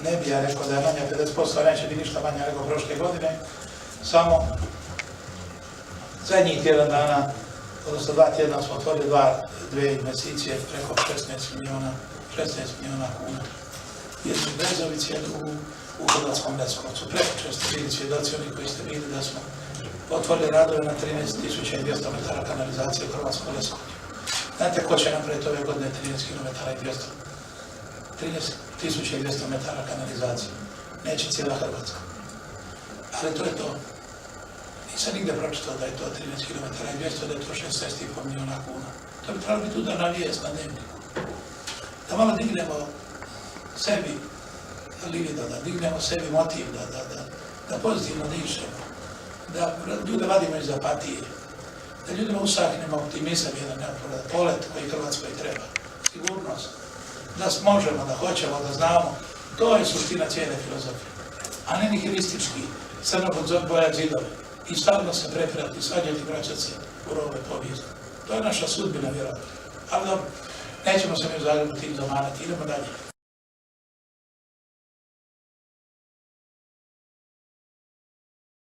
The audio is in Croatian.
ne bi ja rekao da je manja 50%, neće biti ništa manja nego prošle godine. Samo zadnjih tjedan dana, odnosno 2 tjedna smo otvorili dve investicije preko 16 miliona kuna. Jednu u Brezovici, jednu u Hrvatskom Leskovcu. Preko ste bili svjedoci oni koji ste bili da smo otvorili radove na 13.200 metara kanalizacije u Hrvatskom Leskovcu. Znate ko će napraviti ove godine 13 km i 13.200 metara kanalizacije? Neće cijela Hrvatska. Ali to je to. Nisam nigde pročitao da je to 13 km i 200, da je to 16,5 miliona kuna. To bi trebalo biti udarna vijest na dnevniku. Da malo dignemo sebi libido, da dignemo sebi motiv, da pozitivno dišemo, da ljude vadimo iz apatije, da ljudima usahnemo optimizam jedan polet koji Hrvatskoj treba, sigurnost, da možemo, da hoćemo, da znamo. To je suština cijele filozofije, a ne nihilistički, crno boja zidove i stalno se prepirati, svađati, vraćati se u rovove povijesti. To je naša sudbina, vjerovatno. Ali dobro, nećemo se mi u Zagrebu tim zamarati, idemo dalje.